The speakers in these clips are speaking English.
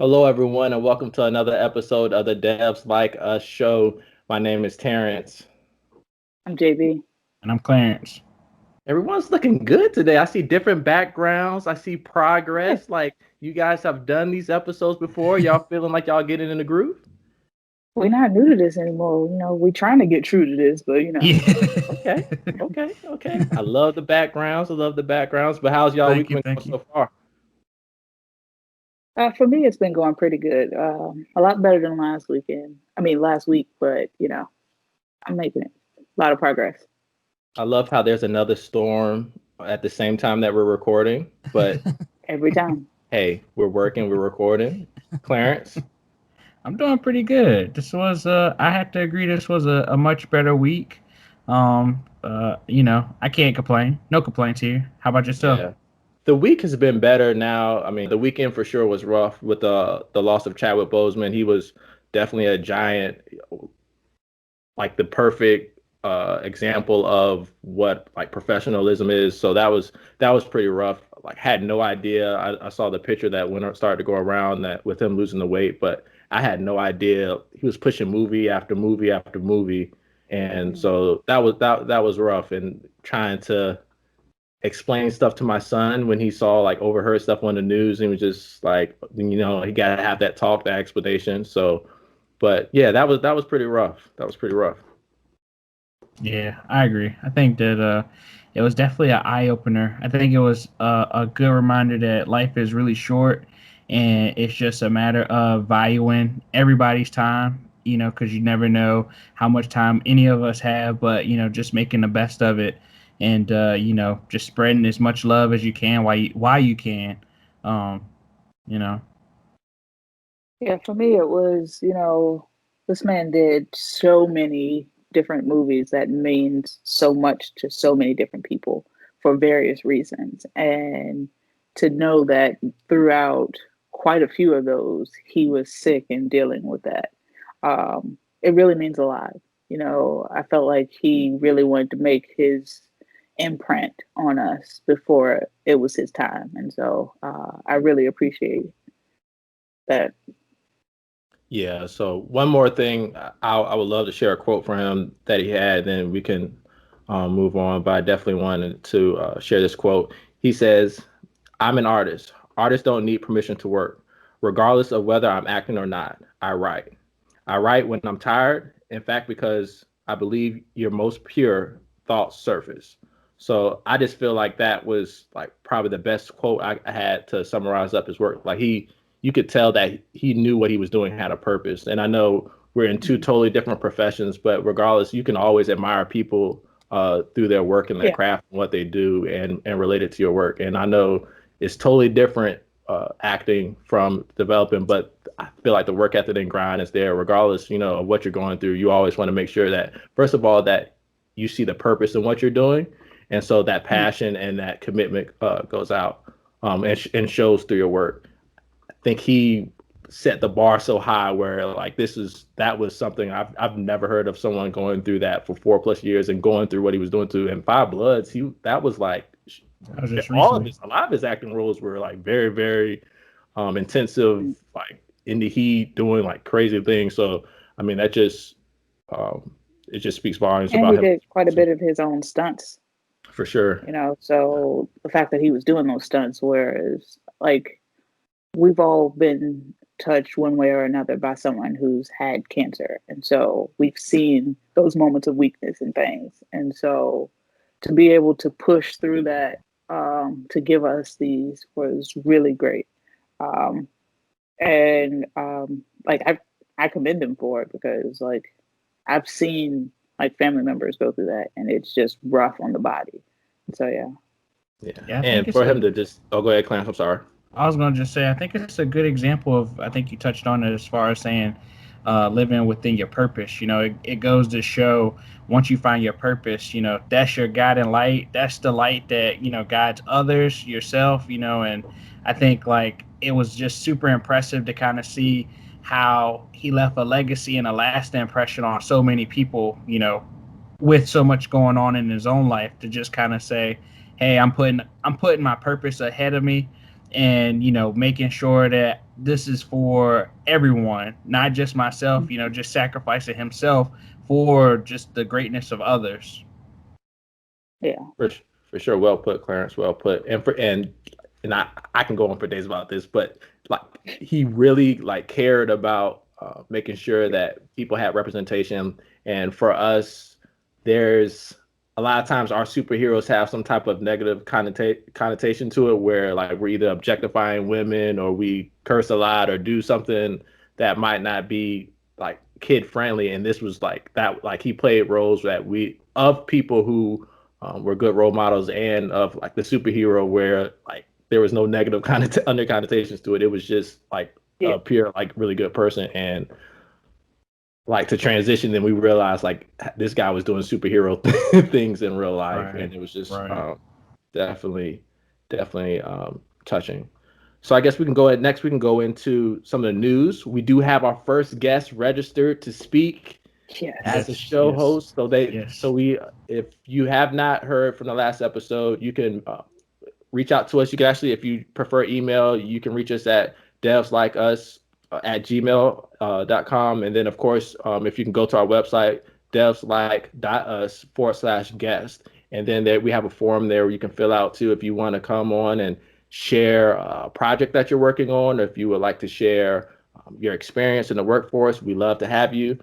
Hello, everyone, and welcome to another episode of the Devs Like Us show. My name is Terrence. I'm JB. And I'm Clarence. Everyone's looking good today. I see different backgrounds. I see Yeah. progress. Like you guys have done these episodes before. Y'all feeling like y'all getting in the groove? We're not new to this anymore. We're trying to get true to this, but Yeah. Okay. I love the backgrounds. I love the backgrounds. But how's y'all week Thank you. been Thank going you. so far? for me, it's been going pretty good. A lot better than last weekend. I mean, last week, but I'm making it. A lot of progress I love how there's another storm at the same time that we're recording. But every time. hey, we're working, we're recording. Clarence. I'm doing pretty good. I have to agree, this was a much better week. I can't complain. No complaints here. How about yourself? Yeah. The week has been better now. I mean, the weekend for sure was rough with the loss of Chadwick Boseman. He was definitely a giant, like the perfect example of what like professionalism is. So that was pretty rough. Like had no idea. I saw the picture that when it started to go around that with him losing the weight, but I had no idea he was pushing movie after movie after movie, and Mhm. so that was rough. And trying to explain stuff to my son when he saw like overheard stuff on the news and was just like he got to have that talk, that explanation. So but yeah, that was pretty rough. That was pretty rough. Yeah, I agree. I think that it was definitely an eye opener. I think it was a good reminder that life is really short, and it's just a matter of valuing everybody's time. Because you never know how much time any of us have, but just making the best of it, and just spreading as much love as you can while you can. Um, you know. Yeah, for me, it was, this man did so many different movies that means so much to so many different people for various reasons. And to know that throughout quite a few of those, he was sick and dealing with that, it really means a lot. I felt like he really wanted to make his imprint on us before it was his time. And so I really appreciate that. Yeah, so one more thing, I would love to share a quote from him that he had, then we can move on. But I definitely wanted to share this quote. He says, "I'm an artist. Artists don't need permission to work. Regardless of whether I'm acting or not, I write. I write when I'm tired, in fact, because I believe your most pure thoughts surface." So I just feel like that was like probably the best quote I had to summarize up his work. Like you could tell that he knew what he was doing had a purpose. And I know we're in two Mhm. totally different professions, but regardless, you can always admire people through their work and their Yeah. craft and what they do and relate it to your work. And I know it's totally different acting from developing, but I feel like the work ethic and grind is there regardless, of what you're going through. You always want to make sure that, first of all, that you see the purpose in what you're doing. And so that Mhm. passion and that commitment goes out and shows through your work. I think he set the bar so high where like that was something I've never heard of someone going through that for 4+ years and going through what he was doing to in Five Bloods. That was like That was just all of recently. his a lot of his acting roles were like very very intensive, Mhm. like in the heat, doing like crazy things. So I mean that just um, it just speaks volumes And about he him did quite a bit of his own stunts, for sure. so the fact that he was doing those stunts, whereas like we've all been touched one way or another by someone who's had cancer. And so we've seen those moments of weakness and things. And so to be able to push through that, to give us these was really great. Um, and like I commend him for it because like I've seen like family members go through that and it's just rough on the body. So yeah. Yeah, Yeah, I think and it's for a him to just go ahead, Clarence. I'm sorry. I was going to just say, I think it's a good example of, I think you touched on it as far as saying living within your purpose. It goes to show once you find your purpose, that's your guiding light. That's the light that, guides others, yourself, and I think like it was just super impressive to kind of see how he left a legacy and a lasting impression on so many people, with so much going on in his own life to just kind of say, hey, I'm putting my purpose ahead of me and making sure that this is for everyone, not just myself, just sacrificing himself for just the greatness of others. Yeah. For sure. Well put, Clarence. Well put. And I can go on for days about this, but like he really like cared about making sure that people had representation. And for us, there's a lot of times our superheroes have some type of negative connotation to it, where like we're either objectifying women or we curse a lot or do something that might not be like kid friendly. And this was like that, like he played roles that we of people who were good role models, and of like the superhero where like there was no negative under connotations to it. It was just like Yeah. a pure like really good person. And like to transition, then we realized like this guy was doing superhero things in real life, Right. and it was just Right. definitely touching. So I guess we can go ahead next. We can go into some of the news. We do have our first guest registered to speak as a Yes. show Yes. host. Yes. If you have not heard from the last episode, you can reach out to us. You can actually, if you prefer email, you can reach us at devslikeus at gmail.com. And then, of course, if you can go to our website, devslike.us/guest. And then there, we have a form there where you can fill out too if you want to come on and share a project that you're working on, or if you would like to share your experience in the workforce. We love to have you.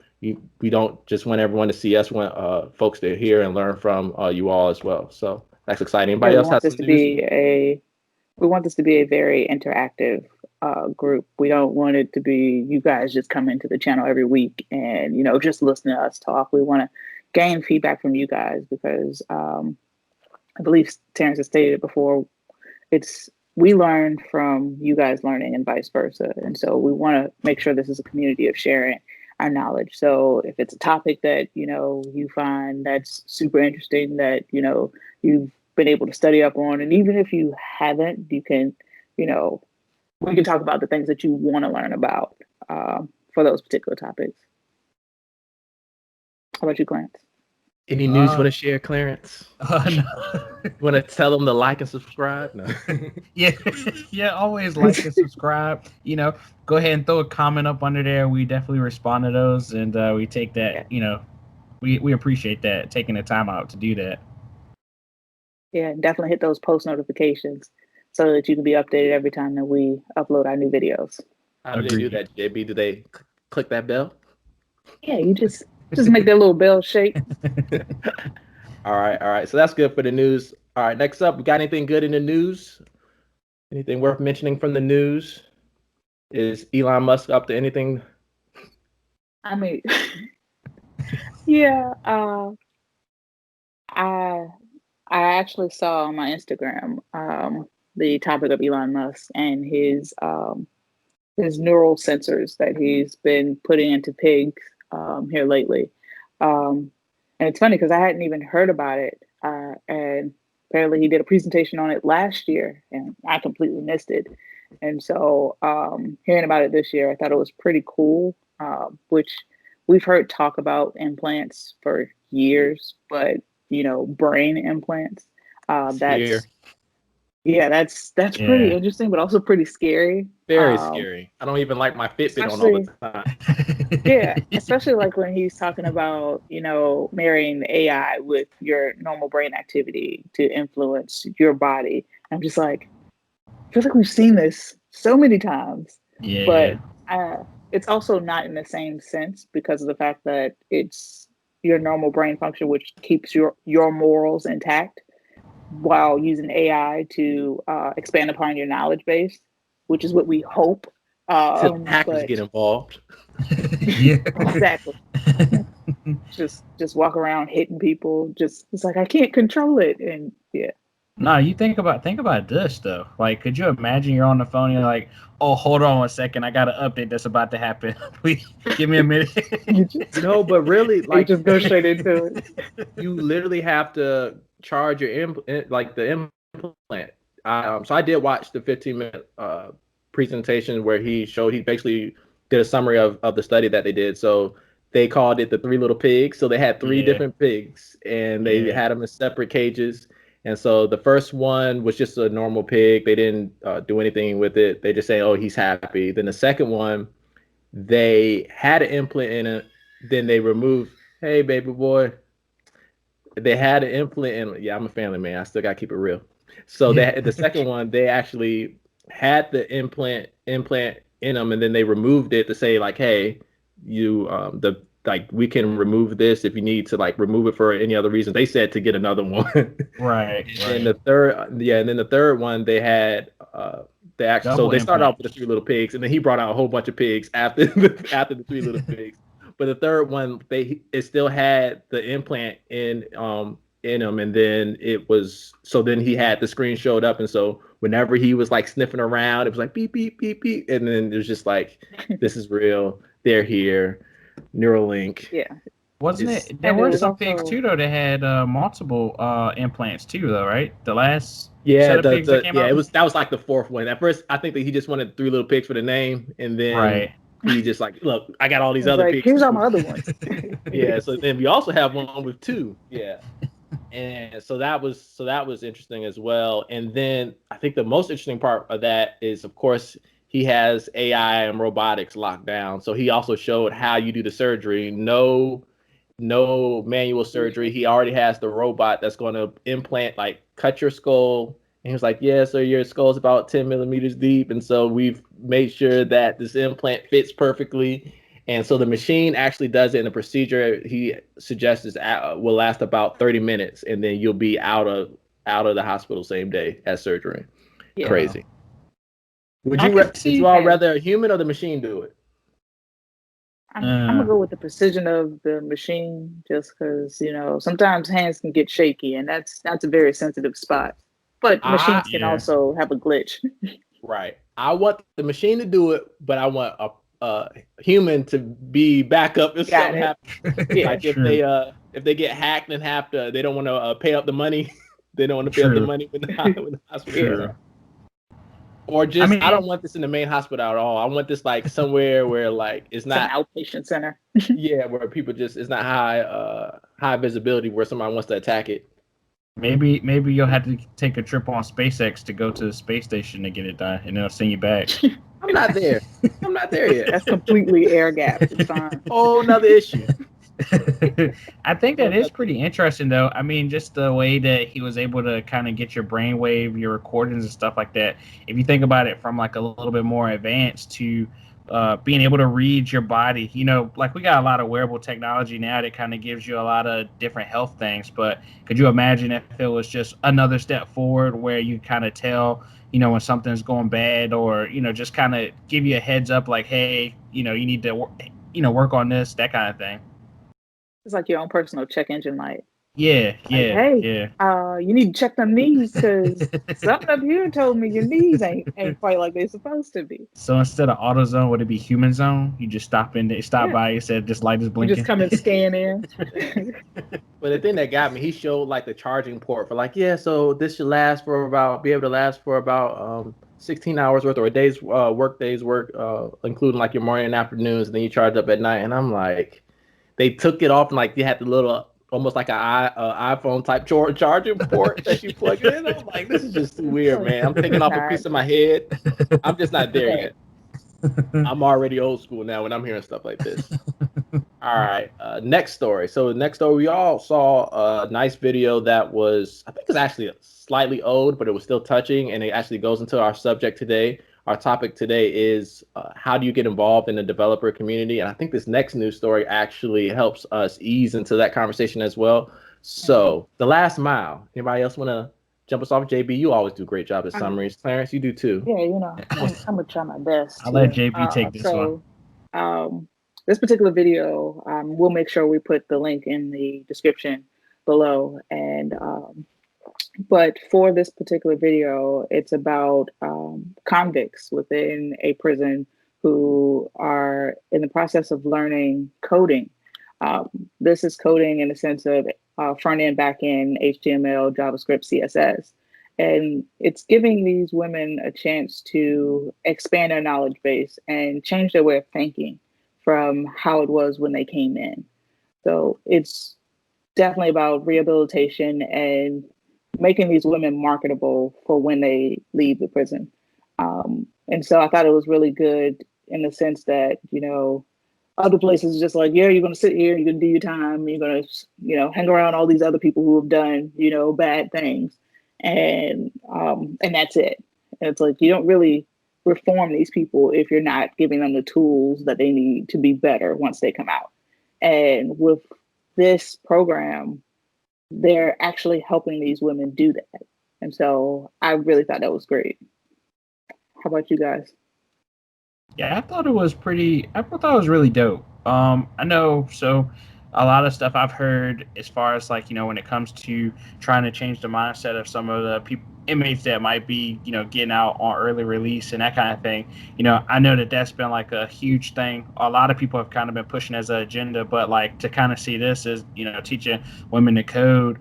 We don't just want everyone to see us, we want folks to hear and learn from you all as well. So that's exciting. Yeah, Anybody else has some news? we want this to be a very interactive group. We don't want it to be you guys just come into the channel every week and just listen to us talk. We want to gain feedback from you guys because I believe Terrence has stated it before. It's we learn from you guys learning and vice versa, and so we want to make sure this is a community of sharing our knowledge. So if it's a topic that you find that's super interesting, that you've been able to study up on, and even if you haven't, you can we can talk about the things that you want to learn about for those particular topics. How about you, Clarence? Any news you want to share, Clarence? No. You want to tell them to like and subscribe? No. Yeah, yeah. Always like and subscribe. Go ahead and throw a comment up under there. We definitely respond to those, and we take that. We appreciate that, taking the time out to do that. Yeah, definitely hit those post notifications so that you can be updated every time that we upload our new videos. How do they do that, JB? Do they click that bell? Yeah, you just make that little bell shake. All right. So that's good for the news. All right, next up, we got anything good in the news? Anything worth mentioning from the news? Is Elon Musk up to anything? I mean, yeah. I actually saw on my Instagram the topic of Elon Musk and his neural sensors that he's been putting into pigs here lately. And it's funny because I hadn't even heard about it. And apparently he did a presentation on it last year and I completely missed it. And so hearing about it this year, I thought it was pretty cool, which we've heard talk about implants for years, but brain implants, Here. that's pretty interesting, but also pretty scary. Very scary. I don't even like my Fitbit on all the time. Yeah, especially like when he's talking about, marrying the AI with your normal brain activity to influence your body. I'm just like, I feel like we've seen this so many times. Yeah. But it's also not in the same sense because of the fact that it's your normal brain function, which keeps your morals intact, while using AI to expand upon your knowledge base, which is what we hope. Till hackers get involved. Yeah, exactly. just walk around hitting people. It's like I can't control it, and yeah. No, you think about this though. Like, could you imagine you're on the phone and you're like, "Oh, hold on 1 second, I got an update that's about to happen. Please give me a minute." No, but really, like, you just go straight into it. You literally have to charge your the implant. So I did watch the 15-minute presentation where he basically did a summary of the study that they did. So they called it the three little pigs. So they had three different pigs and they had them in separate cages. And so the first one was just a normal pig. They didn't do anything with it. They just say, "Oh, he's happy." Then the second one, they had an implant in it. Then they removed. Hey, baby boy. They had an implant in. Yeah, I'm a family man. I still gotta keep it real. So the second one, they actually had the implant in them, and then they removed it to say like, "Hey, you the like we can remove this if you need to like remove it for any other reason." They said to get another one. Right. And the third, yeah, and then the third one they had they actually so Double they started implant. off with the three little pigs, and then he brought out a whole bunch of pigs after after the three little pigs. But the third one, it still had the implant in him, and then it was so then he had the screen showed up, and so whenever he was like sniffing around, it was like beep beep beep beep, and then it was just like this is real. They're here. Neuralink. Yeah. Wasn't Is it? There And it were was some pigs also too, though, that had multiple implants too, though, right? The last yeah, set of pigs that came yeah, out. it was that was like the fourth one. At first, I think that he just wanted three little pigs for the name, and then Right. he just like, look, I got all these it's other like, pigs here's all too. my other ones. Yeah, so then we also have one with two. Yeah. And so that was interesting as well. And then I think the most interesting part of that is of course he has AI and robotics locked down. So he also showed how you do the surgery. No manual surgery. He already has the robot that's going to implant, like cut your skull. And he was like, yeah, so your skull's about 10 millimeters deep. And so we've made sure that this implant fits perfectly. And so the machine actually does it in a procedure he suggests will last about 30 minutes. And then you'll be out of the hospital same day as surgery. Yeah. Crazy. I could Would you see. all And rather a human or the machine do it? I'm gonna go with the precision of the machine, just because sometimes hands can get shaky, and that's a very sensitive spot. But I machines can Yeah. also have a glitch. Right. I want the machine to do it, but I want a human to be backup if Got something it. happens. Yeah. Like True. if they get hacked and have to, they don't want to pay up the money. They don't want to pay up the True. money when when the hospital Yeah. gets True. hacked. Or I just I don't mean, want this in the main hospital at all. I want this like somewhere where like it's Some not outpatient center. yeah where people just it's not high visibility where somebody wants to attack it. maybe you'll have to take a trip on SpaceX to go to the space station to get it done, and they'll send you back. I'm not there. I'm not there yet. That's completely air gapped. It's fine. Oh, another issue. I think Oh, that is another pretty interesting, though. I mean, just the way that he was able to kind of get your brainwave, your recordings and stuff like that. If you think about it from like a little bit more advanced to being able to read your body, like we got a lot of wearable technology now that kind of gives you a lot of different health things. But could you imagine if it was just another step forward where you kind of tell, when something's going bad, or, just kind of give you a heads up like, hey, you need to, work on this, that kind of thing. It's like your own personal check engine light. Yeah, Like, yeah, hey, yeah. you need to check them knees because something up here told me your knees ain't quite like they're supposed to be. So instead of AutoZone, would it be Human Zone? You just stop Yeah. by, you said this light is You just blinking. come and scan in. But the thing that got me, he showed like the charging port for like, yeah, so this should be able to last for about 16 hours worth or a day's work, including like your morning and afternoons, and then you charge up at night. And I'm like, they took it off and like you had the little almost like iPhone type charging port that you plug it in. I'm like, this is just too weird, man. I'm taking It's off a not. piece of my head. I'm just not there Right. yet. I'm already old school now when I'm hearing stuff like this. All right. Next story. So next story, we all saw a nice video that was, I think it's actually slightly old, but it was still touching, and it actually goes into our subject today. Our topic today is how do you get involved in the developer community? And I think this next news story actually helps us ease into that conversation as well. So the last mile. Anybody else want to jump us off? JB, you always do a great job at summaries. Clarence, you do too. Yeah, I'm gonna try my best I'll let here. JB take this one. So, this particular video, we'll make sure we put the link in the description below. And but for this particular video, it's about convicts within a prison who are in the process of learning coding. This is coding in the sense of front end, back end, HTML, JavaScript, CSS. And it's giving these women a chance to expand their knowledge base and change their way of thinking from how it was when they came in. So it's definitely about rehabilitation and making these women marketable for when they leave the prison. And so I thought it was really good in the sense that, other places are just like, yeah, you're going to sit here, you're going to do your time, you're going to, hang around all these other people who have done, bad things. And that's it. And it's like, you don't really reform these people if you're not giving them the tools that they need to be better once they come out. And with this program, they're actually helping these women do that. And so I really thought that was great. How about you guys? Yeah, I thought it was pretty. I thought it was really dope. I know. So, a lot of stuff I've heard as far as like when it comes to trying to change the mindset of some of the people inmates that might be getting out on early release and that kind of thing. I know that that's been like a huge thing. A lot of people have kind of been pushing as an agenda, but like to kind of see this as teaching women to code.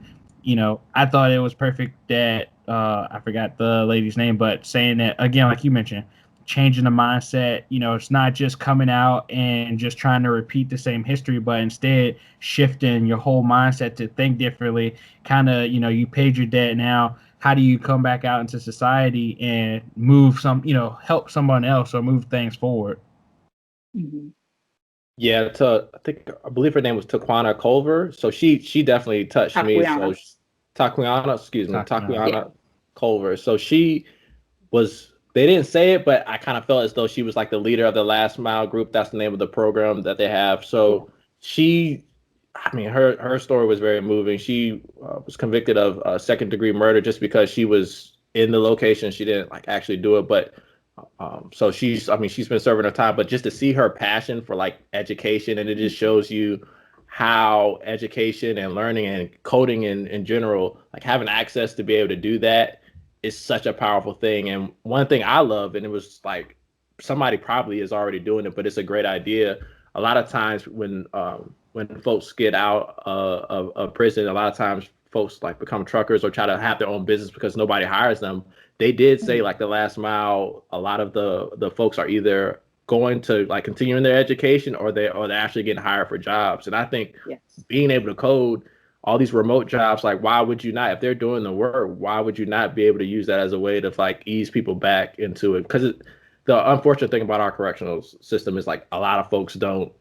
I thought it was perfect that I forgot the lady's name, but saying that again, like you mentioned, changing the mindset. It's not just coming out and just trying to repeat the same history, but instead shifting your whole mindset to think differently. Kind of, you paid your debt now. How do you come back out into society and move help someone else or move things forward? Mm-hmm. Yeah, I believe her name was Toc'quianna Culver. So she definitely touched me. So Toc'quianna. Toc'quianna, excuse me, Toc'quianna. Yeah. Toc'quianna Culver. So she was, they didn't say it, but I kind of felt as though she was like the leader of the last mile group. That's the name of the program that they have. Yeah. So she, I mean, her story was very moving. She was convicted of second degree murder just because she was in the location. She didn't like actually do it, but so she's, I mean, she's been serving her time, but just to see her passion for like education, and it just shows you how education and learning and coding in general, like having access to be able to do that is such a powerful thing. And one thing I love, and it was like somebody probably is already doing it, but it's a great idea. A lot of times when folks get out of prison, a lot of times folks like become truckers or try to have their own business because nobody hires them. They did say like the last mile, a lot of the folks are either going to like continuing their education or they're actually getting hired for jobs. And I think Yes. being able to code all these remote jobs, like why would you not, if they're doing the work, why would you not be able to use that as a way to like ease people back into it? Because the unfortunate thing about our correctional system is like a lot of folks don't,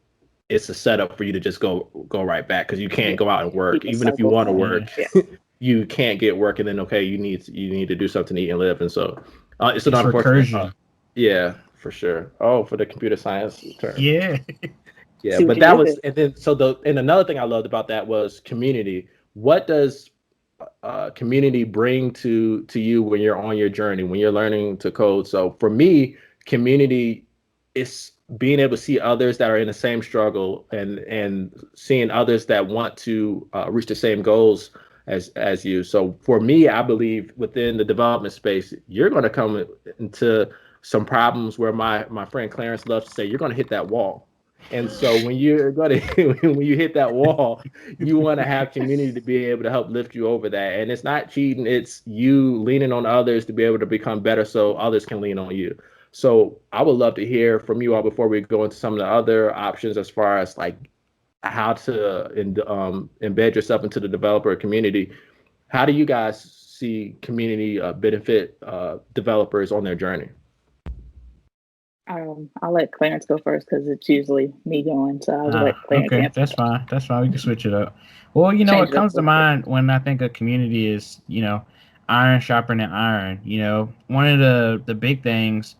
it's a setup for you to just go right back because you can't Yeah. go out and work People even if you cycle want to home. work. Yeah, Yeah. You can't get work, and then okay, you need to do something to eat and live. And so it's an it's unfortunate recursion. yeah, for sure. Oh, for the computer science term. Yeah. Yeah, See what but you that did was, there. and then so the and another thing I loved about that was community. What does community bring to you when you're on your journey, when you're learning to code? So for me, community is being able to see others that are in the same struggle, and seeing others that want to reach the same goals as you. So for me, I believe within the development space, you're going to come into some problems where my friend Clarence loves to say you're going to hit that wall. And so when you're going to when you hit that wall, you want to have community to be able to help lift you over that. And it's not cheating, it's you leaning on others to be able to become better so others can lean on you. So I would love to hear from you all before we go into some of the other options as far as like how to embed yourself into the developer community. How do you guys see community benefit developers on their journey? I'll let Clarence go first because it's usually me going. So I'll let Clarence Okay, answer that's that. fine. That's fine. We can switch it up. Well, Change what it up comes a to little bit. mind when I think of community is, iron sharpening iron. One of the big things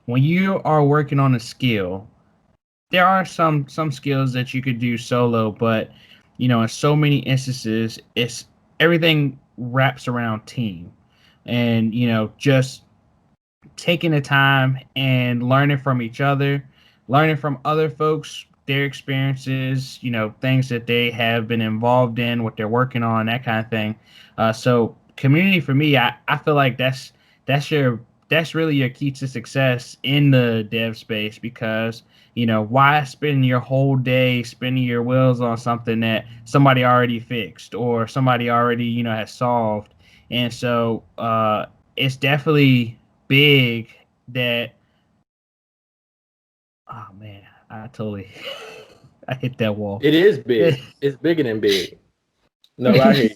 when you are working on a skill, there are some skills that you could do solo, but in so many instances, it's everything wraps around team, and just taking the time and learning from each other, learning from other folks, their experiences, things that they have been involved in, what they're working on, that kind of thing. So community for me, I feel like that's your that's really your key to success in the dev space because why spend your whole day spinning your wheels on something that somebody already fixed or somebody already has solved. And so it's definitely big that oh man, I totally I hit that wall. It is big. It's bigger than big. No, I hear you.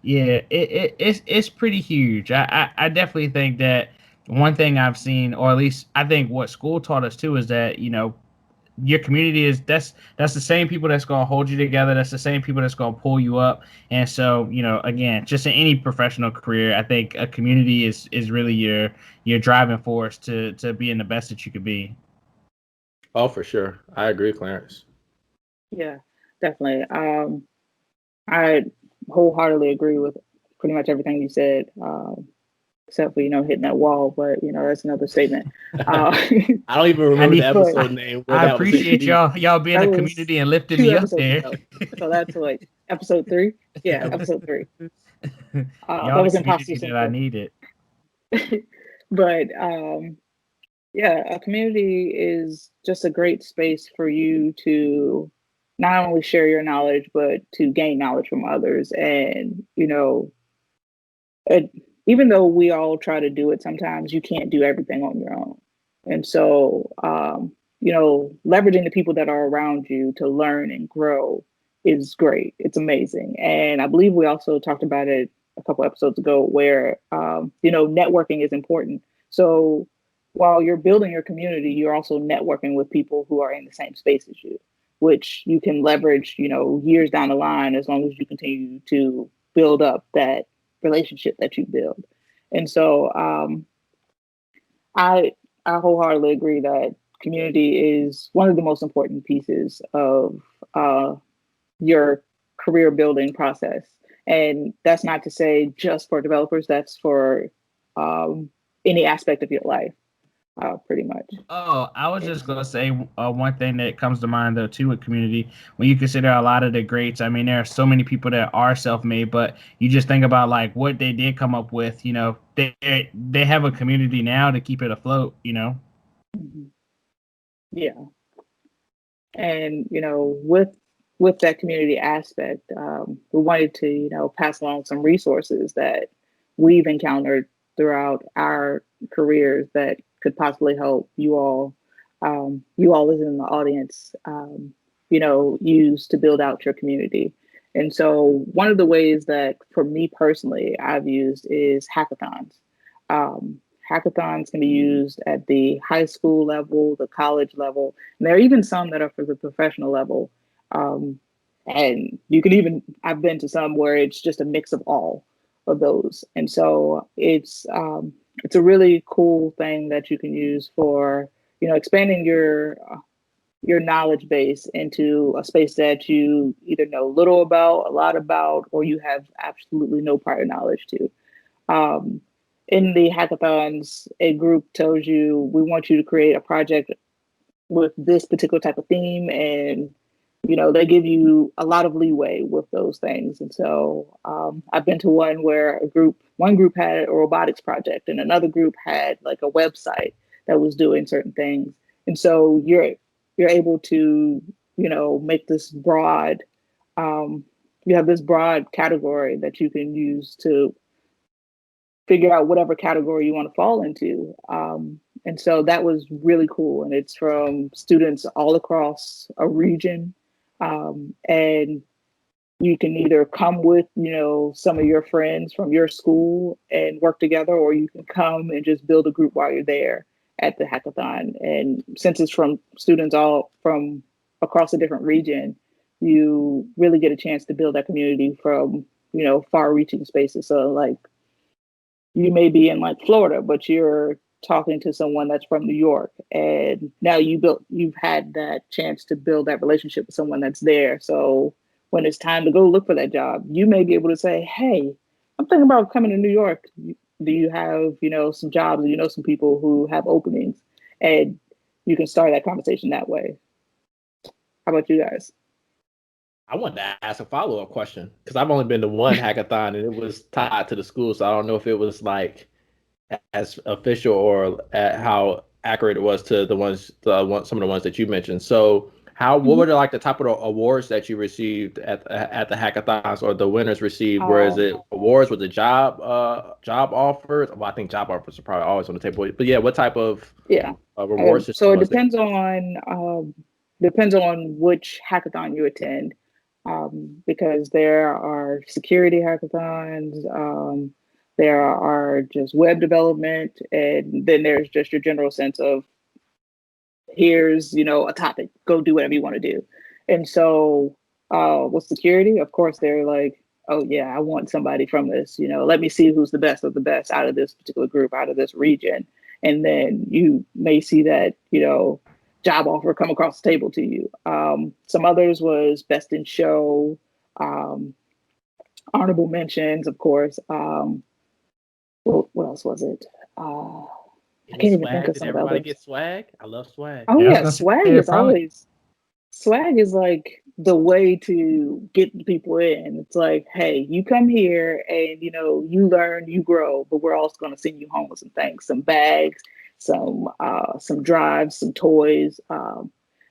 Yeah, it's pretty huge. I definitely think that one thing I've seen, or at least I think what school taught us too, is that your community is that's the same people that's gonna hold you together. That's the same people that's gonna pull you up. And so again, just in any professional career, I think a community is really your driving force to being the best that you could be. Oh, for sure. I agree, Clarence. Yeah, definitely. I wholeheartedly agree with pretty much everything you said, except for hitting that wall. But that's another statement. Uh, I don't even I remember the need but episode name where I that was appreciate introduced. y'all being that a was community and lifting two me up episodes there. ago. So that's like episode 3. Yeah, episode 3. Y'all That the was Imposter community that I Syndrome. needed. But yeah, a community is just a great space for you to not only share your knowledge, but to gain knowledge from others. And it, even though we all try to do it, sometimes you can't do everything on your own. And so, leveraging the people that are around you to learn and grow is great. It's amazing. And I believe we also talked about it a couple episodes ago where, networking is important. So while you're building your community, you're also networking with people who are in the same space as you, which you can leverage, years down the line as long as you continue to build up that relationship that you build. And so I I wholeheartedly agree that community is one of the most important pieces of your career building process. And that's not to say just for developers, that's for um, any aspect of your life, pretty much. Oh, I was And just gonna say one thing that comes to mind though too with community. When you consider a lot of the greats, I mean, there are so many people that are self-made, but you just think about like what they did come up with. They have a community now to keep it afloat. mhm, yeah, and with that community aspect, we wanted to pass along some resources that we've encountered throughout our careers that could possibly help you all listening in the audience, use to build out your community. And so one of the ways that for me personally I've used is hackathons. um, Hackathons can be used at the high school level, the college level, and there are even some that are for the professional level. Um, and you can even, I've been to some where it's just a mix of all of those. And so it's a really cool thing that you can use for, expanding your knowledge base into a space that you either know little about, a lot about, or you have absolutely no prior knowledge to. Um, in the hackathons, a group tells you, we want you to create a project with this particular type of theme, and they give you a lot of leeway with those things. And so I've been to one where one group had a robotics project and another group had like a website that was doing certain things. And so you're able to make this broad, um, you have this broad category that you can use to figure out whatever category you want to fall into. And so that was really cool. And it's from students all across a region. And you can either come with, some of your friends from your school and work together, or you can come and just build a group while you're there at the hackathon. And since it's from students all from across a different region, you really get a chance to build that community from, far reaching spaces. So like you may be in like Florida, but you're talking to someone that's from New York, and now you've had that chance to build that relationship with someone that's there. So when it's time to go look for that job, you may be able to say, "Hey, I'm thinking about coming to New York. Do you have some jobs? Some people who have openings?" And you can start that conversation that way. How about you guys? I wanted to ask a follow up question because I've only been to one hackathon and it was tied to the school, so I don't know if it was like as official or at how accurate it was to some of the ones that you mentioned. So, what Mhm. were like the type of the awards that you received at the hackathons or the winners received? Whereas Um, it awards with the job offers? Well, I think job offers are probably always on the table. But yeah, what type of yeah. reward So system it was there? depends on which hackathon you attend. because there are security hackathons, there are just web development, and then there's just your general sense of here's a topic, go do whatever you want to do. And so with security, of course, they're like, oh yeah, I want somebody from this, let me see who's the best of the best out of this particular group, out of this region. And then you may see that job offer come across the table to you. Some others was best in show, um, honorable mentions, of course. What else was it? I Any can't even think swag? of Did some of the everybody others. get swag? I love swag. Oh Yeah, I was yeah, gonna say it probably. swag is like the way to get the people in. It's like, hey, you come here and you learn, you grow, but we're also going to send you home with some things, some bags, some drives, some toys.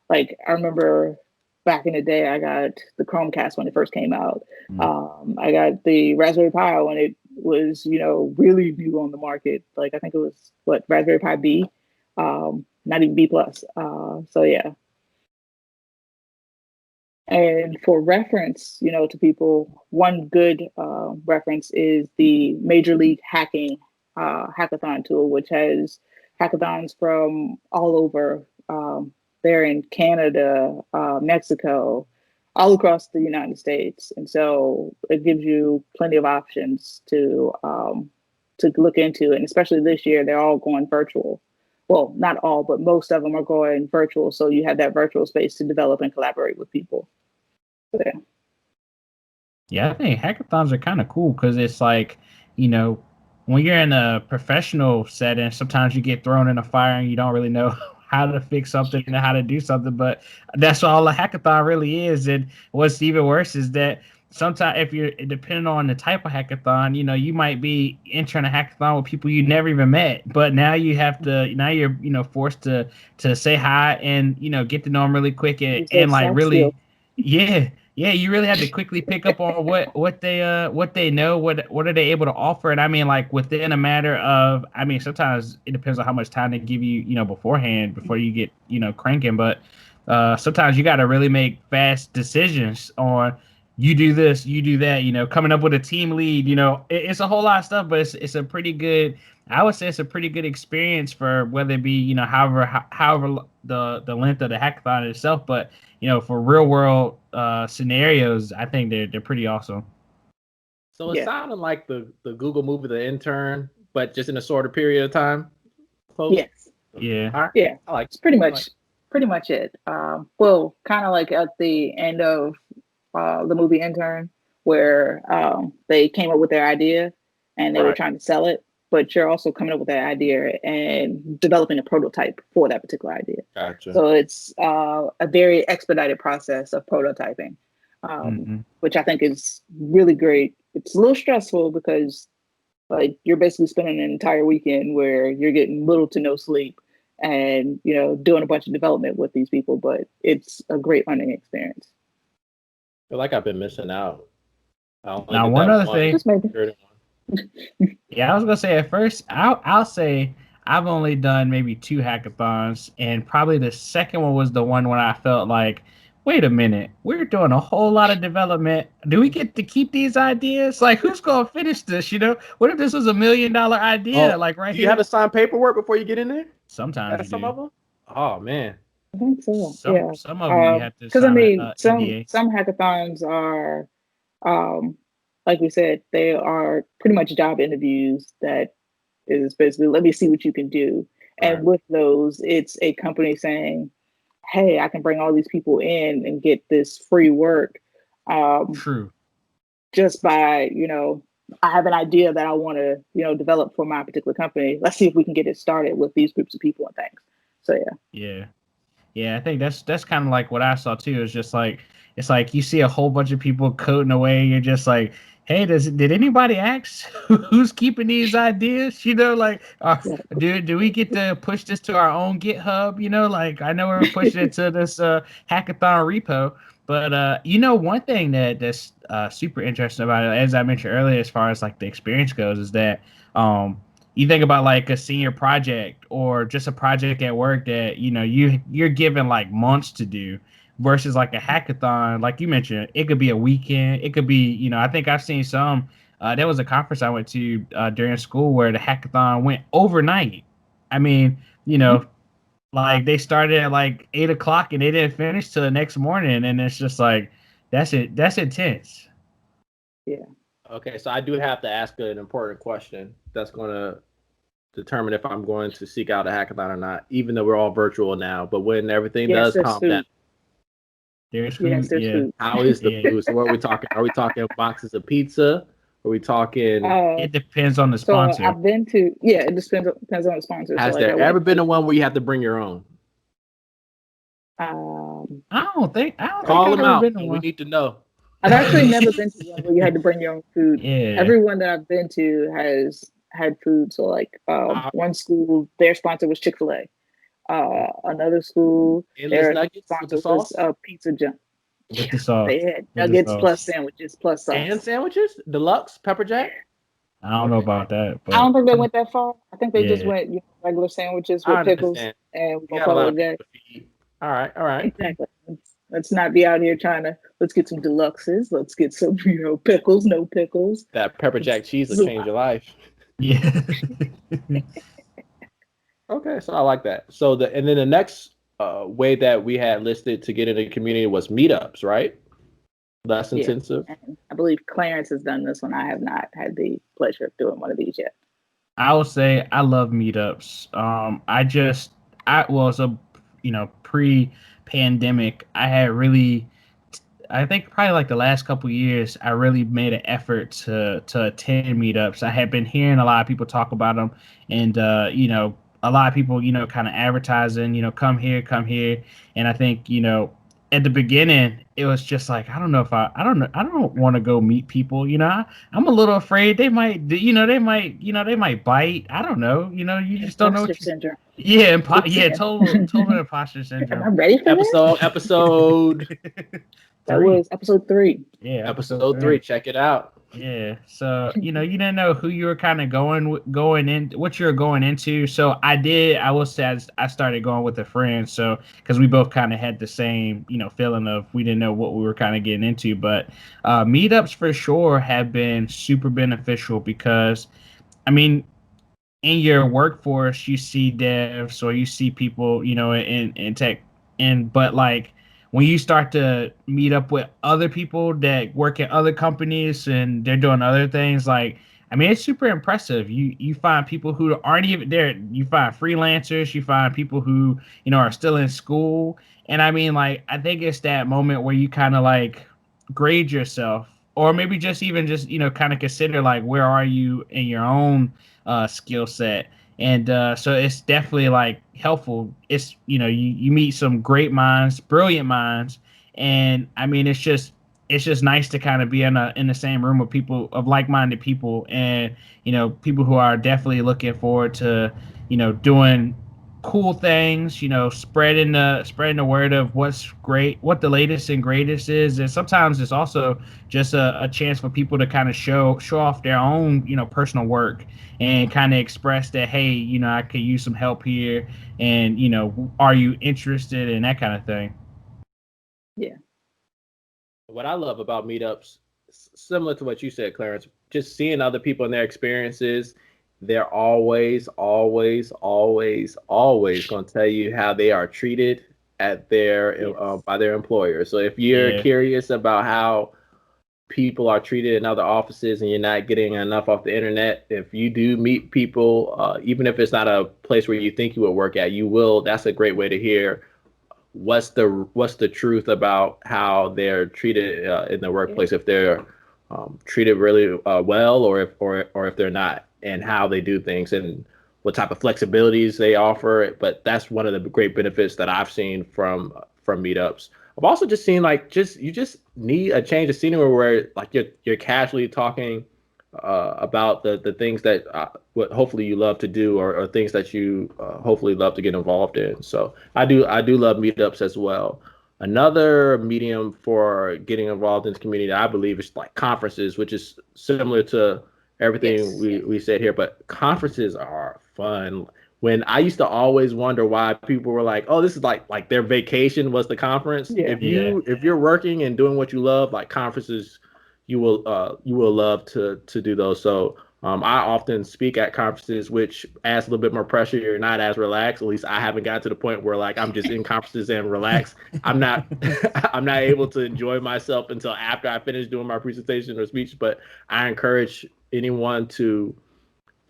Like I remember back in the day, I got the Chromecast when it first came out. Mm. I got the Raspberry Pi when it was really new on the market. Like I think it was what, Raspberry Pi B, not even B plus. So yeah. And for reference, to people, one good reference is the Major League Hacking hackathon tool, which has hackathons from all over. They're in Canada, Mexico, all across the United States, and so it gives you plenty of options to look into. And especially this year, they're all going virtual. Well, not all, but most of them are going virtual. So you have that virtual space to develop and collaborate with people. Yeah. Yeah, I think hackathons are kind of cool because it's like, you know, when you're in a professional setting, sometimes you get thrown in a fire and you don't really know how to fix something and how to do something. But that's all a hackathon really is. And what's even worse is that sometimes if you're depending on the type of hackathon, you might be entering a hackathon with people you never even met. But now you're forced to say hi and get to know them really quick and, Use and those like soft really, skills. yeah. Yeah, you really had to quickly pick up on what they know, what are they able to offer, and I mean like within a matter of, I mean sometimes it depends on how much time they give you, beforehand before you get cranking, but sometimes you got to really make fast decisions on you do this, you do that, coming up with a team lead, it's a whole lot of stuff, but it's a pretty good. I would say it's a pretty good experience for whether it be however the length of the hackathon itself, but for real world scenarios, I think they're pretty awesome. So it Yeah. sounded like the Google movie The Intern, but just in a shorter period of time. Post. Yes. Yeah. All right. Yeah. I like. It's pretty I like. much it. Well, kind of like at the end of the movie Intern, where they came up with their idea and they were Right. trying to sell it, but you're also coming up with that idea and developing a prototype for that particular idea. Gotcha. So it's a very expedited process of prototyping, Mm-hmm. which I think is really great. It's a little stressful because like you're basically spending an entire weekend where you're getting little to no sleep and doing a bunch of development with these people, but it's a great learning experience. I feel like I've been missing out. I only Now did one that other one. thing, Just maybe. yeah, I was gonna say at first, I'll say I've only done maybe two hackathons, and probably the second one was the one when I felt like, wait a minute, we're doing a whole lot of development. Do we get to keep these ideas? Like, who's gonna finish this? What if this was $1 million idea, Oh, like right do you have here? to sign paperwork before you get in there? Sometimes At you some do. of them. Oh man. I think so. Some Yeah. some of them you have to Because I sign mean, a some NDA. some hackathons are, um, like we said, they are pretty much job interviews that is basically let me see what you can do. And Right. with those, it's a company saying, "Hey, I can bring all these people in and get this free work, um, True. just by I have an idea that I want to develop for my particular company. Let's see if we can get it started with these groups of people and things." So yeah. Yeah. Yeah, I think that's kind of like what I saw too. It's just like it's like you see a whole bunch of people coding away. You're just like, hey, did anybody ask who's keeping these ideas? Like, Yeah. do we get to push this to our own GitHub? Like I know we're pushing it to this hackathon repo, but one thing that's super interesting about it, as I mentioned earlier, as far as like the experience goes, is that um you think about like a senior project or just a project at work that you're given like months to do, versus like a hackathon, like you mentioned, it could be a weekend. It could be, I think I've seen some. There was a conference I went to during school where the hackathon went overnight. I mean, you know, like they started at like 8 o'clock and they didn't finish till the next morning, and it's just like that's it. That's intense. Yeah. Okay, so I do have to ask an important question that's going to determine if I'm going to seek out a hackathon or not, even though we're all virtual now. But when everything Yes, does there's calm down, food. There's Yes, food. there's Yeah, food. how is the yeah. food? So what are we talking? Are we talking boxes of pizza? Are we talking? Uh, It depends on the so sponsor. I've been to, yeah, it depends on the sponsor. So Has like I there ever went been a to, one where you have to bring your own? um, I don't think Call I've them ever out. been to We one. need to know. I've actually never been to one where you had to bring your own food. Yeah. Everyone that I've been to has had food. So like Uh, one school, their sponsor was Chick-fil-A. Another school, Endless their nuggets with the sponsor was sauce Pizza Jump. With Yeah, the sauce. they had With the nuggets plus sauce. sandwiches plus and sauce. sandwiches, deluxe pepper jack. I don't know Okay, about that, I but don't think they went that far. I think they just yeah. went, regular sandwiches I with pickles, understand. and we're You gonna got a call lot it of a day. people to feed. All right, all right. Exactly. Let's not be out here trying to. Let's get some deluxes. Let's get some, pickles, no pickles. That pepper jack cheese will It's a change lot. your life. Yeah. Okay, so I like that. So and then the next way that we had listed to get into the community was meetups, right? Less Yeah, intensive. and I believe Clarence has done this one. I have not had the pleasure of doing one of these yet. I will say I love meetups. I was a pre-pandemic. I think probably like the last couple years, I really made an effort to attend meetups. I had been hearing a lot of people talk about them, and a lot of people kind of advertising, come here, and I think at the beginning it was just like I don't know I don't want to go meet people. I'm a little afraid they might bite. I don't know. You just don't know Imposter what you. syndrome. Yeah, Kicks yeah, in. total imposter Am I syndrome. ready for that? Episode That Three. was episode 3. Yeah, episode episode three. three. Check it out. Yeah. So, you didn't know who you were kind of going in, what you were going into. So I did, I will say I started going with a friend. So, because we both kind of had the same, feeling of we didn't know what we were kind of getting into. But meetups for sure have been super beneficial because, I mean, in your workforce, you see devs or you see people, in tech, but like when you start to meet up with other people that work at other companies and they're doing other things, like I mean, it's super impressive. You find people who aren't even there. You find freelancers. You find people who are still in school. And I mean, like I think it's that moment where you kind of like grade yourself, or maybe just even just kind of consider like where are you in your own skill set. And so it's definitely like helpful. It's you meet some great minds, brilliant minds, and I mean it's just nice to kind of be in the same room with people of like-minded people, and people who are definitely looking forward to doing cool things, spreading the word of what's great, what the latest and greatest is. And sometimes it's also just a chance for people to kind of show off their own personal work and kind of express that, hey, I could use some help here, and are you interested in that kind of thing. Yeah. What I love about meetups, similar to what you said, Clarence, just seeing other people and their experiences, they're always, always, always, always going to tell you how they are treated at their Yes. by their employer. So if you're Yeah. curious about how people are treated in other offices and you're not getting enough off the internet, if you do meet people, even if it's not a place where you think you would work at, you will. That's a great way to hear what's the truth about how they're treated in the Yeah. workplace, if they're treated really well, or if they're not, and how they do things and what type of flexibilities they offer. But that's one of the great benefits that I've seen from meetups. I've also just seen like you just need a change of scenery where like you're casually talking about the things that what hopefully you love to do, or things that you hopefully love to get involved in. So I do love meetups as well. Another medium for getting involved in the community, I believe, is like conferences, which is similar to everything Yes. we said here. But conferences are fun. when I used to always wonder why people were like, "Oh, this is like their vacation was the conference." Yeah. If you're working and doing what you love, like conferences, you will love to do those. So I often speak at conferences, which adds a little bit more pressure. You're not as relaxed. At least I haven't gotten to the point where like I'm just in conferences and relaxed. I'm not I'm not able to enjoy myself until after I finish doing my presentation or speech. But I encourage anyone to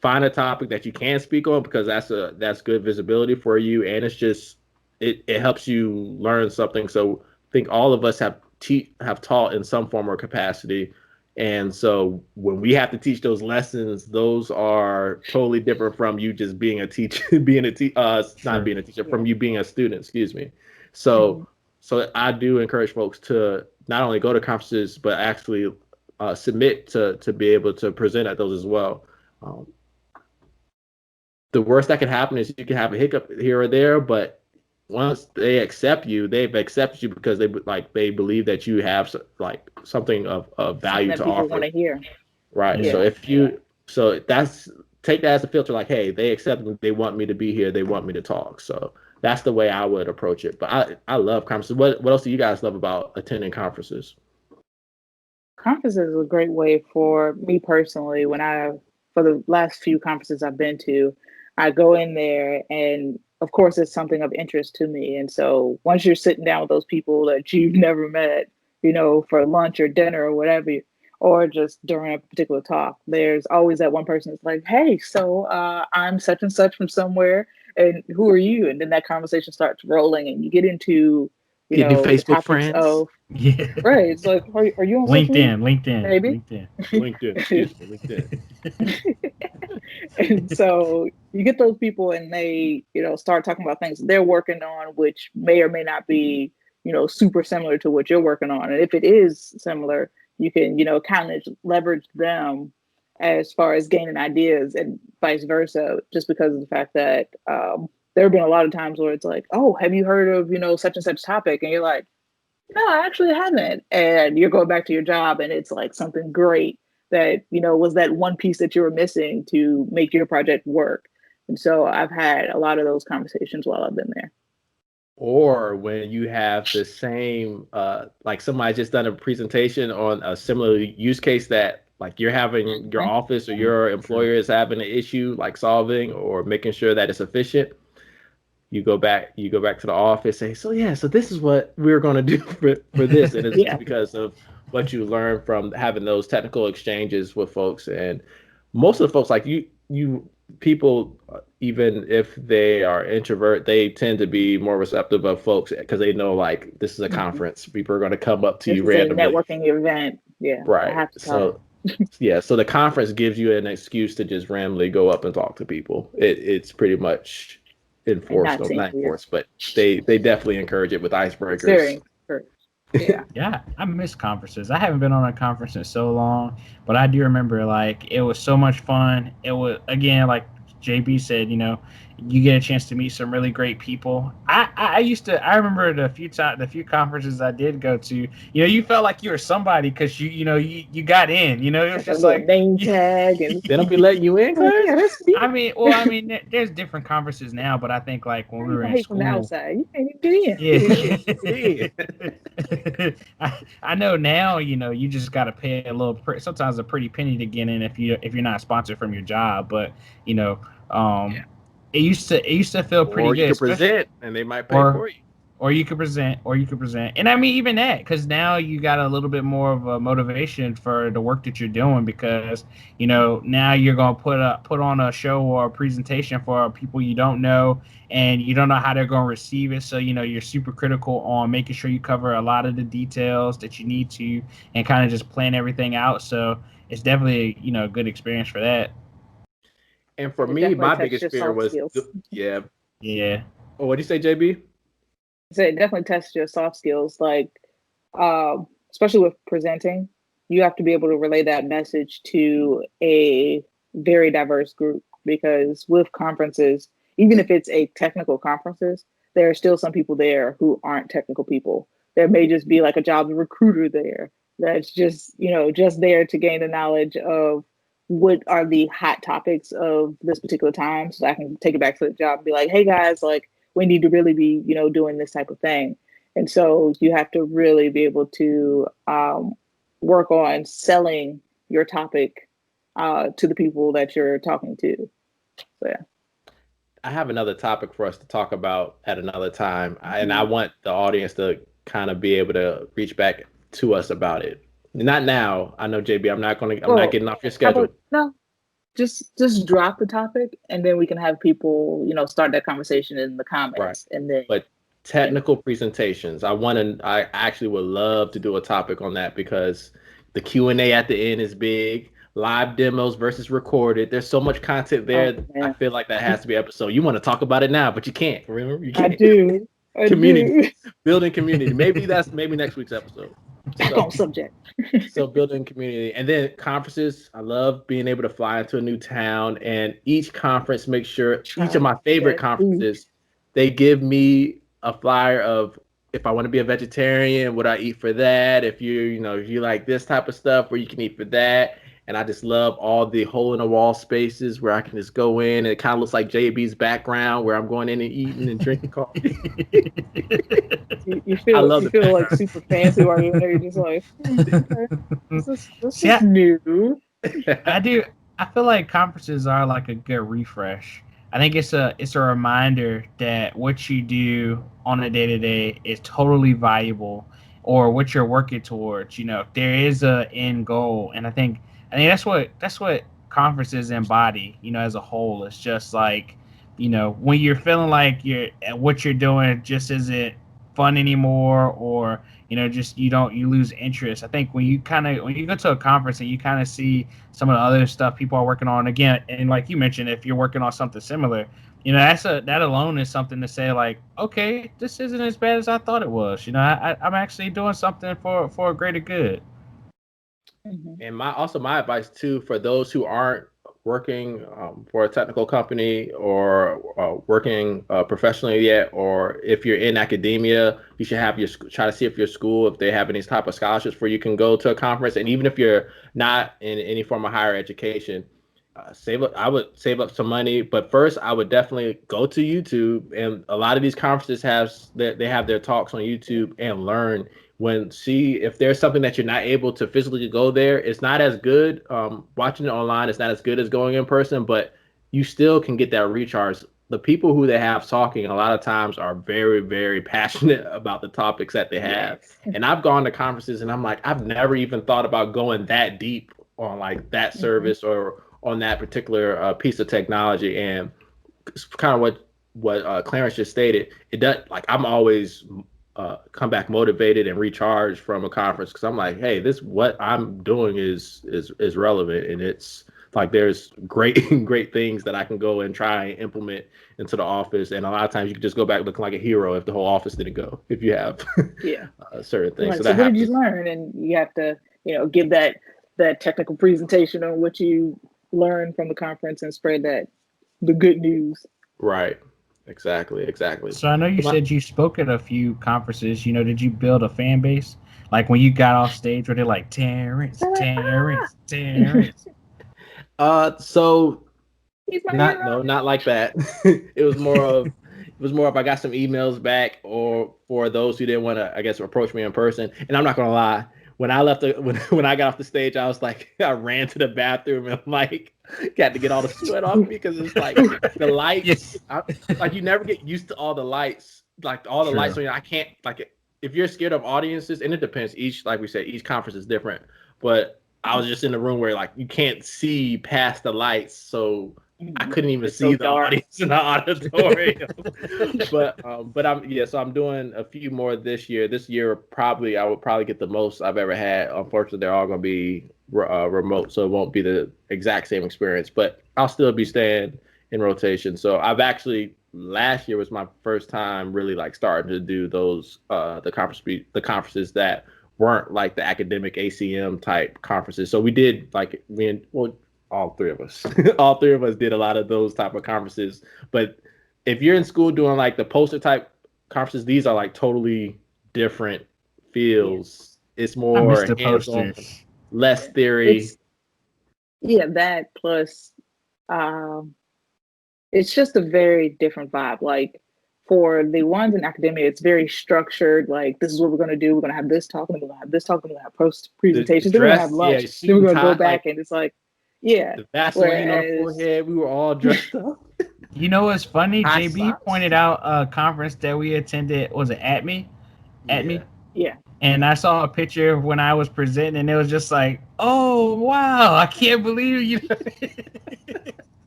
find a topic that you can speak on because that's good visibility for you, and it's just it helps you learn something. So I think all of us have taught in some form or capacity, and so when we have to teach those lessons, those are totally different from you just being a teacher, not being a teacher, from you being a student. Excuse me. So Mhm. so I do encourage folks to not only go to conferences but actually submit to be able to present at those as well. Um, the worst that can happen is you can have a hiccup here or there, but once they accept you, they've accepted you because they believe that you have like something of Something value that to people want offer. to hear. Right. So Yeah. Yeah. if you so that's take that as a filter, like, hey, they accept me, they want me to be here, they want me to talk. So that's the way I would approach it. But I love conferences. What else do you guys love about attending conferences? Conferences is a great way for me personally. For the last few conferences I've been to, I go in there and of course it's something of interest to me. And so once you're sitting down with those people that you've never met, for lunch or dinner or whatever, or just during a particular talk, there's always that one person that's like, hey, so I'm such and such from somewhere. And who are you? And then that conversation starts rolling and you get into, Get new the Facebook topics friends. of, Yeah. right. It's like, are you on social media? LinkedIn, LinkedIn, Maybe. LinkedIn. LinkedIn, excuse me, LinkedIn. And so you get those people and they, start talking about things they're working on, which may or may not be, super similar to what you're working on. And if it is similar, you can, kind of leverage them as far as gaining ideas and vice versa, just because of the fact that there have been a lot of times where it's like, oh, have you heard of, such and such topic? And you're like, no, I actually haven't. And you're going back to your job and it's like something great that, was that one piece that you were missing to make your project work. And so I've had a lot of those conversations while I've been there. Or when you have the same like somebody just done a presentation on a similar use case that like you're having your Mhm. office or your employer is having an issue like solving or making sure that it's efficient. You go back to the office, say, so yeah, so this is what we're going to do for this, and it's Yeah. because of what you learn from having those technical exchanges with folks. And most of the folks, like you people, even if they are introvert, they tend to be more receptive of folks because they know like this is a Mhm. conference. People are going to come up to This you is a randomly, networking event. Yeah. I right? have to talk So yeah, so the conference gives you an excuse to just randomly go up and talk to people. It's pretty much and enforced, not no, seem not weird. enforced, but they definitely encourage it with It's very icebreakers. encouraged. Yeah. Yeah, I miss conferences. I haven't been on a conference in so long, but I do remember like it was so much fun. It was again like JB said, you get a chance to meet some really great people. I used to I remember the few conferences I did go to. You felt like you were somebody because you got in. It was Got that just little like name tag and They don't be letting you in, like, yeah, Clarence. that's me. I mean, there's different conferences now, but I think like when we You were gonna in hate from the school, outside. You can't even yeah. get in. Yeah. I know now, you just got to pay a little, sometimes a pretty penny to get in if you're not sponsored from your job. But you know, um, it used to feel pretty Or you good, could especially present and they might pay or for you. or you could present, and I mean even that because now you got a little bit more of a motivation for the work that you're doing because now you're gonna put on a show or a presentation for people you don't know and you don't know how they're gonna receive it, so you're super critical on making sure you cover a lot of the details that you need to and kind of just plan everything out. So it's definitely a good experience for that. And for It me, definitely my tests biggest your fear soft was, skills. yeah. Yeah. Oh, what do you say, JB? So it definitely tests your soft skills, like especially with presenting. You have to be able to relay that message to a very diverse group because with conferences, even if it's a technical conferences, there are still some people there who aren't technical people. There may just be like a job recruiter there that's just just there to gain the knowledge of what are the hot topics of this particular time, so I can take it back to the job and be like, hey guys, like we need to really be, doing this type of thing. And so you have to really be able to work on selling your topic to the people that you're talking to. So yeah. I have another topic for us to talk about at another time, and I want the audience to kind of be able to reach back to us about it. Not now. I know, JB. I'm not Well, getting off your how schedule. about no? Just drop the topic, and then we can have people, start that conversation in the Right. comments, and then But technical presentations, I actually would love to do a topic on that because the Q&A at the end is big. Live demos versus recorded. There's so much content oh there. I man, feel like that has to be an episode. You want to talk about it now, but you can't. Remember, you I can't. do, I Community, do. building community. Maybe next week's episode. Back So on subject. so building community, and then conferences. I love being able to fly into a new town, and each conference make sure each of Try my favorite that food. conferences, they give me a flyer of if I want to be a vegetarian, what I eat for that. If if you like this type of stuff, where you can eat for that. And I just love all the hole in the wall spaces where I can just go in, and it kind of looks like JB's background where I'm going in and eating and drinking coffee. You I feel love you the feel like background. super fancy while you're in there. You're just like, okay, this See, is new. I do. I feel like conferences are like a good refresh. I think it's a reminder that what you do on a day to day is totally valuable, or what you're working towards. There is a end goal, and I think that's what conferences embody. As a whole, it's just like, when you're feeling like what you're doing just isn't fun anymore, or just you lose interest. I think when you go to a conference and you kind of see some of the other stuff people are working on again, and like you mentioned, if you're working on something similar, that alone is something to say like, okay, this isn't as bad as I thought it was. I'm actually doing something for a greater good. Mm-hmm. And my advice too for those who aren't working for a technical company or working professionally yet, or if you're in academia, you should have try to see if your school, if they have any type of scholarships where you can go to a conference. And even if you're not in any form of higher education, save up. I would save up some money, but first I would definitely go to YouTube. And a lot of these conferences they have their talks on YouTube, and learn see if there's something that you're not able to physically go there. It's not as good. Watching it online, it's not as good as going in person, but you still can get that recharge. The people who they have talking a lot of times are very, very passionate about the topics that they have. Yes. And I've gone to conferences and I'm like, I've never even thought about going that deep on like that Mm-hmm. service or on that particular piece of technology. And it's kind of what Clarence just stated. It does, like, I'm always come back motivated and recharged from a conference because I'm like, hey, this what I'm doing is relevant, and it's like there's great great things that I can go and try and implement into the office. And a lot of times you can just go back looking like a hero if the whole office didn't go, if you have Yeah. certain things. Like, So so that what did you happens. learn? And you have to, give that technical presentation on what you learned from the conference and spread the good news. Right. Exactly. So I know you So my, said you spoke at a few conferences. Did you build a fan base? Like when you got off stage, where they're like, Terrence, Terrence, Terrence. so He's my not hero. no, not like that. It was more of I got some emails back, or for those who didn't want to, I guess, approach me in person. And I'm not gonna lie, when I left when I got off the stage, I was like, I ran to the bathroom and like got to get all the sweat off me because it's like the lights. Yes, Like you never get used to all the lights, like all the lights true. on you. I can't like if you're scared of audiences, and it depends. Like we said, each conference is different. But I was just in a room where like you can't see past the lights, so I couldn't even It's so see the dark. audience in the auditorium. but so I'm doing a few more this year. This year probably I would probably get the most I've ever had. Unfortunately, they're all going to be remote, so it won't be the exact same experience. But I'll still be staying in rotation. So I've actually last year was my first time really like starting to do those the conferences that weren't like the academic ACM type conferences. So we did like all three of us all three of us did a lot of those type of conferences. But if you're in school doing like the poster type conferences, these are like totally different Yeah. fields. It's I miss more the hands-on, posters. less theory. It's yeah, that plus, um, it's just a very different vibe. Like for the ones in academia, it's very structured. Like this is what we're going to do. We're going to have this talk, and then we're going to have this talk, and we're going to have The presentations. Then we're going to have dress, yeah, lunch. Then suit we're and going to go tie, back, like and it's like, yeah. the Vaseline on the Whereas, forehead. We were all dressed up. You know what's funny? High JB socks. pointed out a conference that we attended. Was it At Yeah. me? yeah, And I saw a picture when I was presenting, and it was just like, "Oh wow, I can't believe you!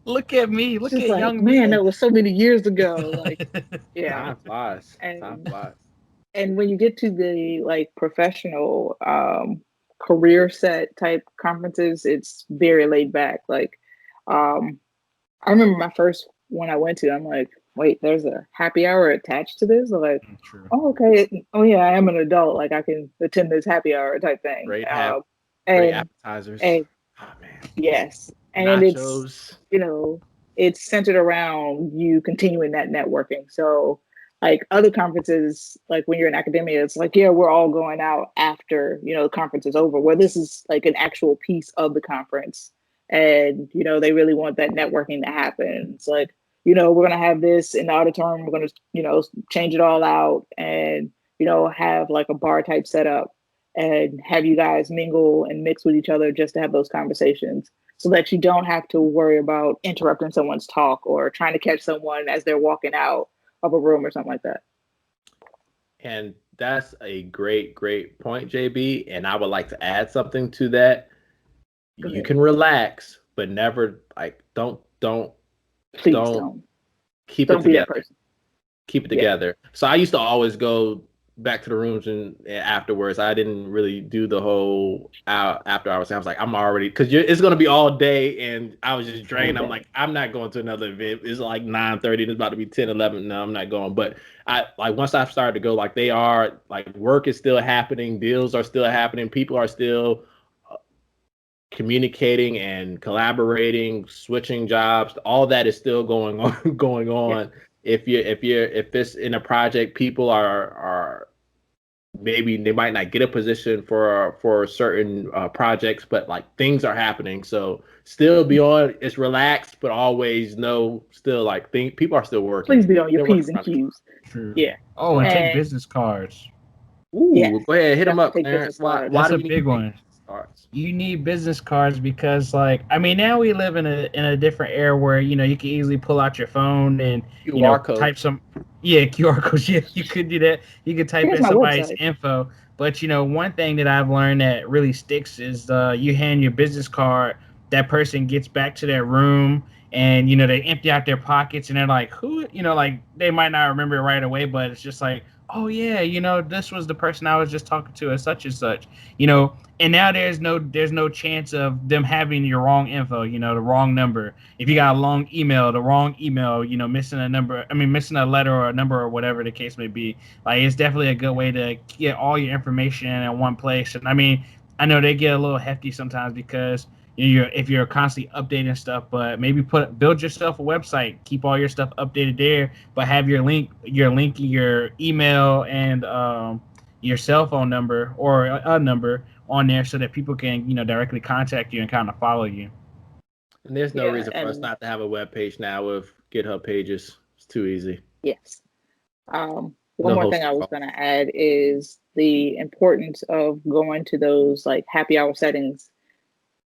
Look at me, it's look just at like, young man, me." that was so many years ago. Like, yeah, Time flies. Time and flies. and when you get to the like professional career set type conferences, it's very laid back. Like, um, I remember my first one I went to. I'm like, wait, there's a happy hour attached to this. I'm like, True. oh, okay. Oh yeah, I am an adult. Like I can attend this happy hour type thing. Great have great And appetizers. and Oh man. yes, and it's Nachos. you know it's centered around you continuing that networking. So like other conferences, like when you're in academia, it's like yeah, we're all going out after the conference is over. Where this is like an actual piece of the conference, and they really want that networking to happen. It's like we're gonna have this in the auditorium. We're gonna change it all out and have like a bar type setup and have you guys mingle and mix with each other just to have those conversations so that you don't have to worry about interrupting someone's talk or trying to catch someone as they're walking out of a room or something like that. And that's a great point, JB. And I would like to add something to that. Go You ahead. can relax, but never like Please don't don't. keep it Don't be that together. person. Keep it Yeah. together. So I used to always go back to the rooms and afterwards. I didn't really do the whole after hours. I was like, I'm already because it's gonna be all day, and I was just All drained. I'm day. like, I'm not going to another event. It's like 9:30. It's about to be 10, 11. No, I'm not going. But I like once I started to go, like they are like work is still happening, deals are still happening, people are still communicating and collaborating, switching jobs, all that is still going on going Yeah. on. If it's in a project, people are maybe they might not get a position for certain projects, but like things are happening. So still be on. It's relaxed, but always know still like think people are still Please working. be on your They're working P's and around the clock. Q's. True. Yeah. Oh, and take And business cards. yes, Ooh, go ahead, hit them up, definitely take Clarence. business Why cards. That's do a we need to big take one. cards? You need business cards because, like, I mean, now we live in a different era where you can easily pull out your phone and QR type codes. some, yeah, QR codes. Yeah, you could do that. You could type Here's in my somebody's website. info. But one thing that I've learned that really sticks is you hand your business card, that person gets back to their room. And they empty out their pockets, and they're like, "Who?" Like they might not remember it right away, but it's just like, "Oh yeah, this was the person I was just talking to, as such and such." And now there's no chance of them having your wrong info, the wrong number. If you got a long email, the wrong email, missing a number, missing a letter or a number or whatever the case may be. Like it's definitely a good way to get all your information in one place. And I know they get a little hefty sometimes because if you're constantly updating stuff, but maybe build yourself a website, keep all your stuff updated there, but have your email and your cell phone number or a number on there so that people can directly contact you and kind of follow you. And there's no Yeah. reason for us And not to have a web page now with GitHub pages. It's too easy. yes. One No more thing hosting I was costs. going to add is the importance of going to those like happy hour settings.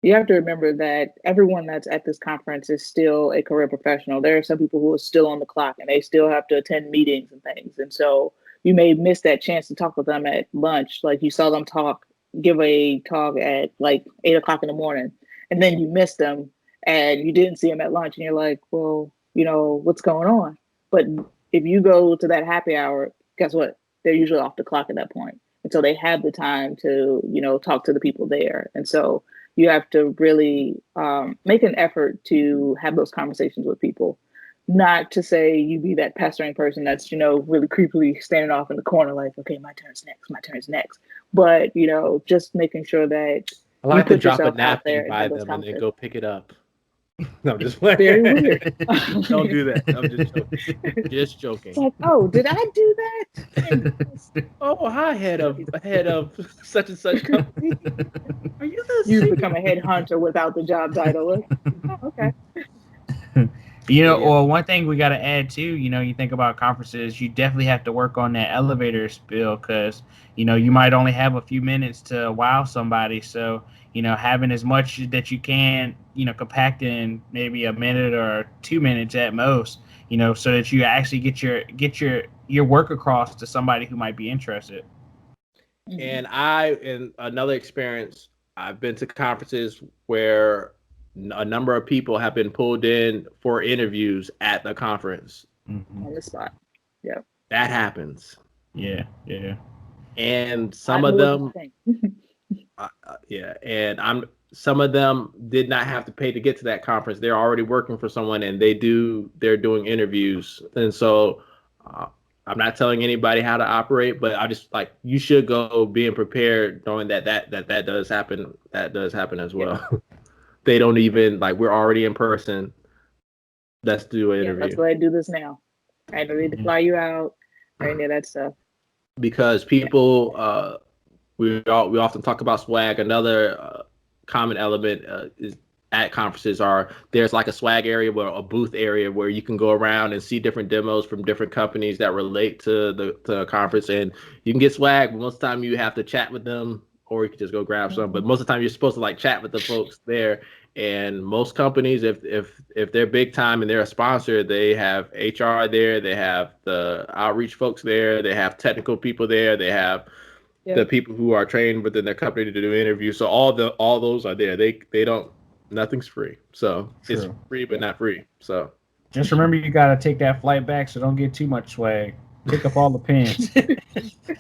You have to remember that everyone that's at this conference is still a career professional. There are some people who are still on the clock and they still have to attend meetings and things. And so you may miss that chance to talk with them at lunch. Like you saw them give a talk at like 8 o'clock in the morning, and then you missed them and you didn't see them at lunch. And you're like, well, what's going on? But if you go to that happy hour, guess what? They're usually off the clock at that point. And so they have the time to, talk to the people there. And so you have to really make an effort to have those conversations with people. Not to say you be that pestering person that's, really creepily standing off in the corner, like, okay, my turn's next, my turn's next. But, just making sure that I you like to put drop a yourself out napkin there and by have those them and then conversations. go pick it up. No, I'm just playing. Very weird. Don't do that. I'm just joking. Just joking. It's like, oh, did I do that? Oh, hi, head of such and such company. Are you the You've secret? become a headhunter without the job title. Oh, okay. You know, Yeah. or one thing we got to add too, you think about conferences, you definitely have to work on that elevator spill because, you might only have a few minutes to wow somebody. So, having as much that you can, compact in maybe a minute or 2 minutes at most, so that you actually get your work across to somebody who might be interested. And in another experience, I've been to conferences where a number of people have been pulled in for interviews at the conference. Hmm. On the spot. Yeah. That happens. Yeah, yeah. And I some know of what you them, think. yeah, and some of them did not have to pay to get to that conference. They're already working for someone, and they're doing interviews. And so, uh, I'm not telling anybody how to operate, but I just like you should go being prepared, knowing that does happen. That does happen as Yep. well. They don't even like we're already in person. Let's do an Yeah, let's interview go ahead and do this now. I don't need to Yeah. fly you out or any of that stuff. because Yeah. people we often talk about swag. Another common element is at conferences are there's like a swag area where a booth area where you can go around and see different demos from different companies that relate to the conference, and you can get swag. But most of the time you have to chat with them, or you can just go grab some. But Mhm. most of the time you're supposed to like chat with the folks there. And most companies, if they're big time and they're a sponsor, they have HR there, they have the outreach folks there, they have technical people there, they have the Yep. people who are trained within their company to do interviews. So all those are there. They don't nothing's free. So it's True. free but Yeah. not free. So Just remember you got to take that flight back, so don't get too much swag. Pick up all the pins.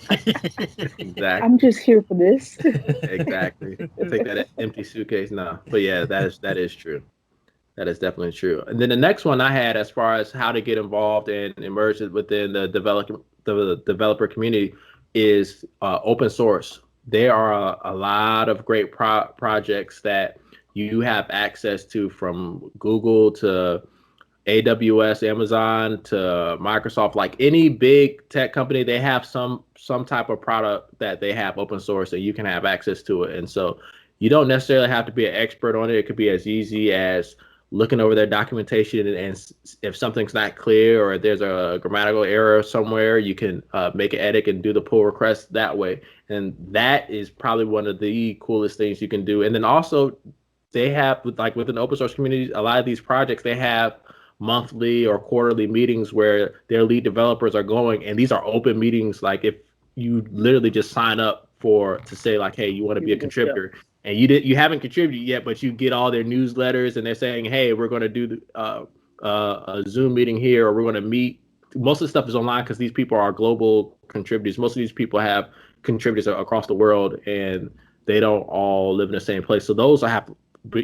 I'm exactly. just here for this. Exactly. Take that empty suitcase now. But yeah, that is true. That is definitely true. And then the next one I had as far as how to get involved and emerge within the developer community is open source. There are a lot of great projects that you have access to from Google to AWS, Amazon to Microsoft, like any big tech company, they have some type of product that they have open source and you can have access to it. And so you don't necessarily have to be an expert on it. It could be as easy as looking over their documentation and if something's not clear or if there's a grammatical error somewhere, you can make an edit and do the pull request that way. And that is probably one of the coolest things you can do. And then also they have like within the open source community, a lot of these projects they have monthly or quarterly meetings where their lead developers are going, and these are open meetings. Like if you literally just sign up for to say like, hey, you want to You be a can just go. contributor, and you haven't contributed yet, but you get all their newsletters, and they're saying, hey, we're going to do a Zoom meeting here, or we're going to meet. Most of the stuff is online because these people are global contributors. Most of these people have contributors across the world, and they don't all live in the same place. So those I have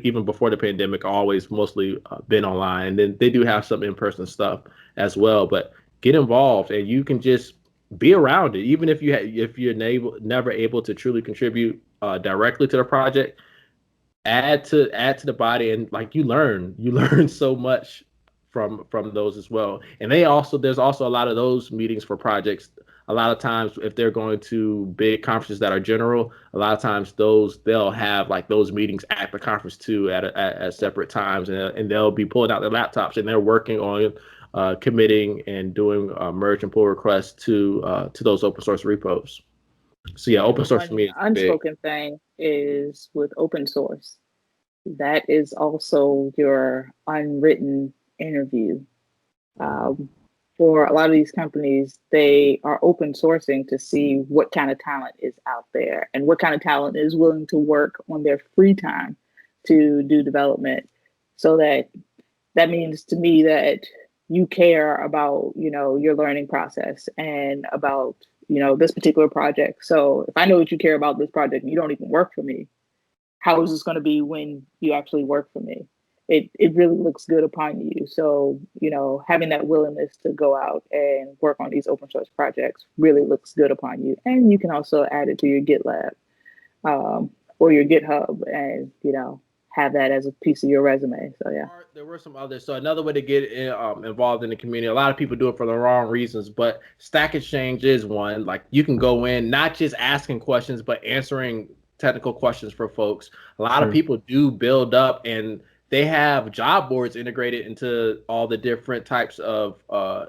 even before the pandemic, always mostly been online. And then they do have some in-person stuff as well. But get involved, and you can just be around it, even if if you're never able to truly contribute directly to the project. Add to the body, and like you learn so much from those as well. And there's also a lot of those meetings for projects. A lot of times if they're going to big conferences that are general, a lot of times they'll have like those meetings at the conference too at separate times, and they'll be pulling out their laptops and they're working on committing and doing merge and pull requests to those open source repos. So yeah, And open source for one me is big. unspoken thing is with open source, that is also your unwritten interview. Um, for a lot of these companies, they are open sourcing to see what kind of talent is out there and what kind of talent is willing to work on their free time to do development. So that means to me that you care about, your learning process and about, this particular project. So if I know that you care about this project and you don't even work for me, how is this going to be when you actually work for me? It really looks good upon you. So, having that willingness to go out and work on these open source projects really looks good upon you. And you can also add it to your GitLab or your GitHub and, have that as a piece of your resume. So yeah. There were some others. So another way to get involved in the community, a lot of people do it for the wrong reasons, but Stack Exchange is one. Like you can go in, not just asking questions, but answering technical questions for folks. A lot of people do build up, and they have job boards integrated into all the different types of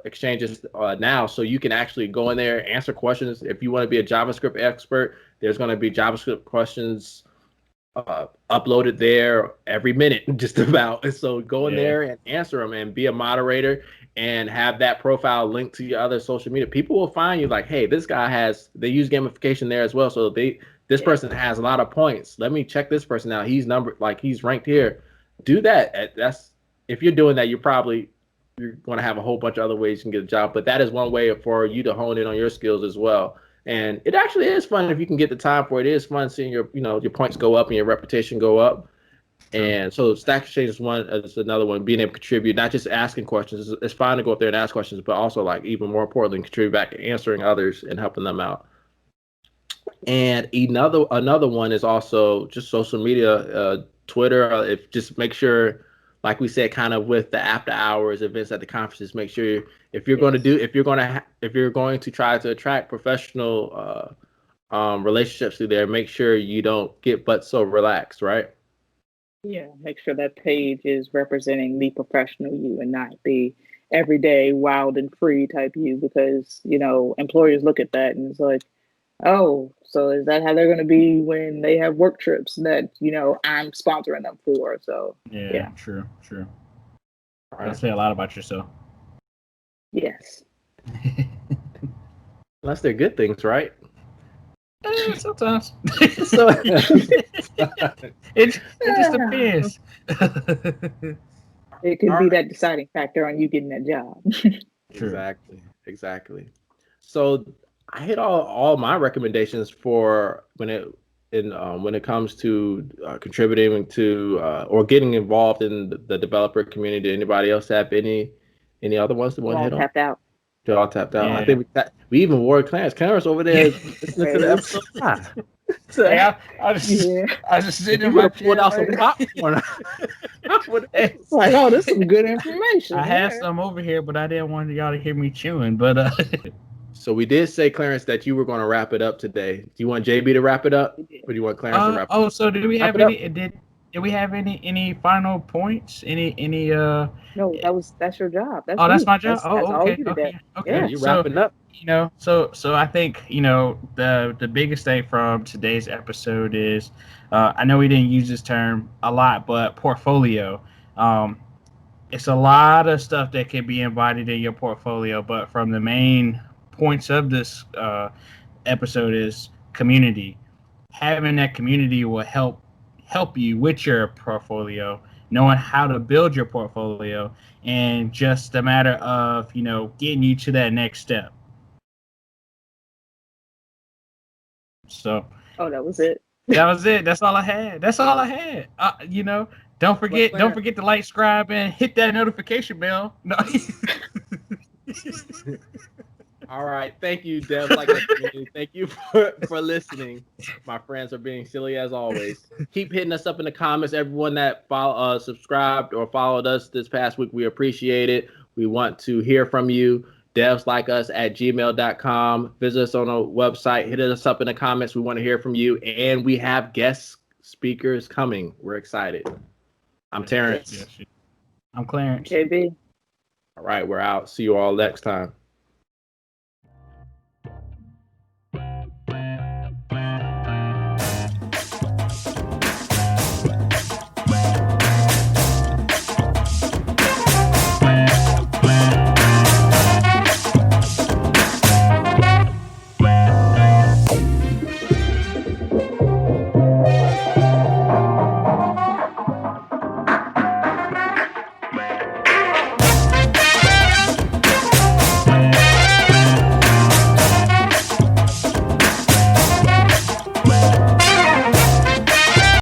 exchanges now. So you can actually go in there, answer questions. If you want to be a JavaScript expert, there's going to be JavaScript questions uploaded there every minute, just about. And so go in there and answer them and be a moderator and have that profile linked to your other social media. People will find you like, hey, this guy they use gamification there as well. So this person has a lot of points. Let me check this person out. He's he's ranked here. Do that. That's if you're doing that, you're going to have a whole bunch of other ways you can get a job. But that is one way for you to hone in on your skills as well. And it actually is fun if you can get the time for it. It is fun seeing your points go up and your reputation go up. And so Stack Exchange is another one, being able to contribute, not just asking questions. It's fine to go up there and ask questions, but also like even more importantly, contribute back to answering others and helping them out. And another one is also just social media, Twitter. If just make sure, like we said, kind of with the after hours events at the conferences, make sure if you're going to try to attract professional relationships through there, make sure you don't get but so relaxed, right? Yeah, make sure that page is representing the professional you and not the everyday wild and free type you, because employers look at that and it's like, oh, so is that how they're going to be when they have work trips that I'm sponsoring them for? So yeah. True. That'll say a lot about yourself. Yes. Unless they're good things, right? Sometimes. So it just depends. It could be that deciding factor on you getting that job. Exactly. So I hit all my recommendations for when it comes to contributing to or getting involved in the developer community. Anybody else have any other ones that want to hit on? Tapped out. They're all tapped out. Yeah. I think we even wore Clarence. Clarence over there listening to the episode. I just sitting in my chair. Pulled out some popcorn. It's like, oh, this is some good information. I had some over here, but I didn't want y'all to hear me chewing. But so we did say, Clarence, that you were going to wrap it up today. Do you want JB to wrap it up, or do you want Clarence to wrap it up? Oh, so did we have any? Did we have any final points? Any? No, that's your job. That's my job. Okay. Yeah, you're wrapping up. So I think the biggest thing from today's episode is I know we didn't use this term a lot, but portfolio. It's a lot of stuff that can be embodied in your portfolio, but from the main points of this episode is community. Having that community will help you with your portfolio, knowing how to build your portfolio, and just a matter of getting you to that next step. So that was it. That's all I had. Don't forget to like, subscribe, and hit that notification bell. No. All right. Thank you, Dev. Thank you for listening. My friends are being silly as always. Keep hitting us up in the comments. Everyone that subscribed or followed us this past week, we appreciate it. We want to hear from you. devslikeus@gmail.com. Visit us on our website. Hit us up in the comments. We want to hear from you. And we have guest speakers coming. We're excited. I'm Terrence. I'm Clarence. JB. All right. We're out. See you all next time.